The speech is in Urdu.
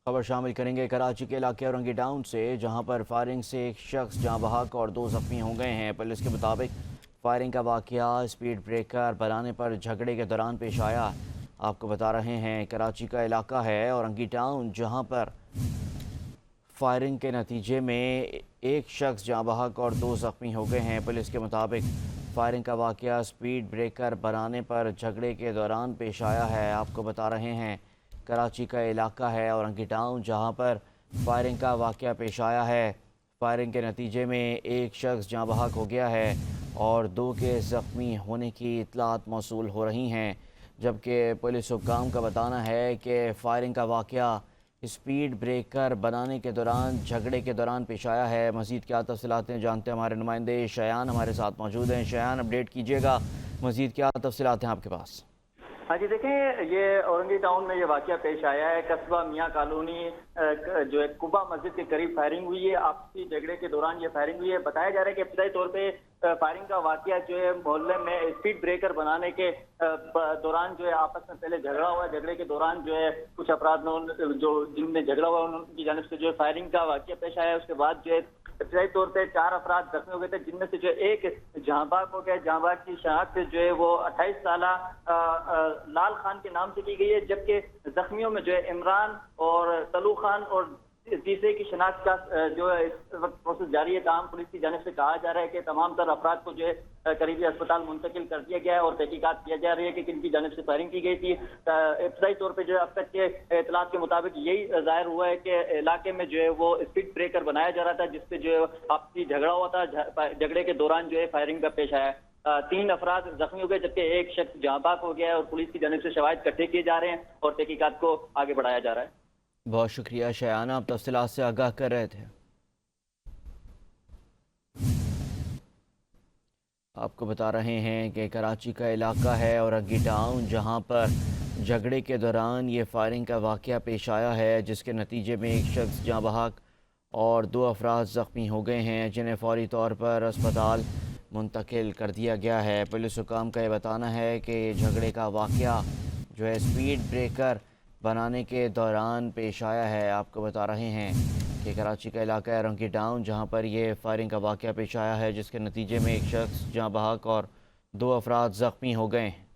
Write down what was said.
خبر شامل کریں گے کراچی کے علاقے اورنگی ٹاؤن سے، جہاں پر فائرنگ سے ایک شخص جاں بحق اور 2 زخمی ہو گئے ہیں۔ پولیس کے مطابق فائرنگ کا واقعہ اسپیڈ بریکر بنانے پر جھگڑے کے دوران پیش آیا۔ آپ کو بتا رہے ہیں کراچی کا علاقہ ہے اورنگی ٹاؤن، جہاں پر فائرنگ کے نتیجے میں ایک شخص جاں بحق اور 2 زخمی ہو گئے ہیں۔ پولیس کے مطابق فائرنگ کا واقعہ اسپیڈ بریکر بنانے پر جھگڑے کے دوران پیش آیا ہے۔ آپ کو بتا رہے ہیں کراچی کا علاقہ ہے اورنگی ٹاؤن، جہاں پر فائرنگ کا واقعہ پیش آیا ہے۔ فائرنگ کے نتیجے میں ایک شخص جاں بحق ہو گیا ہے اور 2 کے زخمی ہونے کی اطلاعات موصول ہو رہی ہیں، جبکہ پولیس حکام کا بتانا ہے کہ فائرنگ کا واقعہ اسپیڈ بریکر بنانے کے دوران جھگڑے کے دوران پیش آیا ہے۔ مزید کیا تفصیلات ہیں جانتے ہیں ہمارے نمائندے شایان ہمارے ساتھ موجود ہیں۔ شایان، اپڈیٹ کیجیے گا، مزید کیا تفصیلات ہیں آپ کے پاس؟ ہاں جی، دیکھیں یہ اورنگی ٹاؤن میں یہ واقعہ پیش آیا ہے۔ قصبہ میاں کالونی جو ہے قبہ مسجد کے قریب فائرنگ ہوئی ہے۔ آپسی جھگڑے کے دوران یہ فائرنگ ہوئی ہے۔ بتایا جا رہا ہے کہ ابتدائی طور پہ فائرنگ کا واقعہ جو ہے محلے میں اسپیڈ بریکر بنانے کے دوران جو ہے آپس میں پہلے جھگڑا ہوا ہے۔ جھگڑے کے دوران جو ہے کچھ افراد جو جن میں جھگڑا ہوا ان کی جانب سے جو ہے فائرنگ کا واقعہ پیش آیا ہے۔ اس کے بعد جو ہے ابتدائی طور پہ 4 افراد زخمی ہو گئے تھے، جن میں سے جو ایک جاں بحق ہو گیا۔ جاں بحق کی شناخت جو ہے وہ 28 سالہ لال خان کے نام سے کی گئی ہے، جبکہ زخمیوں میں جو ہے عمران اور طلوع خان اور تیسرے کی شناخت کا جو ہے اس وقت پروسیس جاری ہے۔ تاہم پولیس کی جانب سے کہا جا رہا ہے کہ تمام تر افراد کو جو ہے قریبی اسپتال منتقل کر دیا گیا ہے اور تحقیقات کیا جا رہی ہے کہ کن کی جانب سے فائرنگ کی گئی تھی۔ ابتدائی طور پہ جو ہے اب تک کے اطلاعات کے مطابق یہی ظاہر ہوا ہے کہ علاقے میں جو ہے وہ اسپیڈ بریکر بنایا جا رہا تھا، جس پہ جو ہے آپسی جھگڑا ہوا تھا۔ جھگڑے کے دوران جو ہے فائرنگ کا پیش آیا ہے۔ 3 افراد زخمی ہو گئے، جبکہ ایک شخص جاں بحق ہو گیا ہے اور پولیس کی جانب سے شواہد اکٹھے کیے جا رہے ہیں اور تحقیقات کو آگے بڑھایا جا رہا ہے۔ بہت شکریہ شایان، آپ تفصیلات سے آگاہ کر رہے تھے۔ آپ کو بتا رہے ہیں کہ کراچی کا علاقہ ہے اورنگی ٹاؤن، جہاں پر جھگڑے کے دوران یہ فائرنگ کا واقعہ پیش آیا ہے، جس کے نتیجے میں ایک شخص جاں بحق اور 2 افراد زخمی ہو گئے ہیں، جنہیں فوری طور پر اسپتال منتقل کر دیا گیا ہے۔ پولیس حکام کا یہ بتانا ہے کہ یہ جھگڑے کا واقعہ جو ہے اسپیڈ بریکر بنانے کے دوران پیش آیا ہے۔ آپ کو بتا رہے ہیں کہ کراچی کا علاقہ ہے اورنگی ٹاؤن، جہاں پر یہ فائرنگ کا واقعہ پیش آیا ہے، جس کے نتیجے میں ایک شخص جاں بحق اور 2 افراد زخمی ہو گئے ہیں۔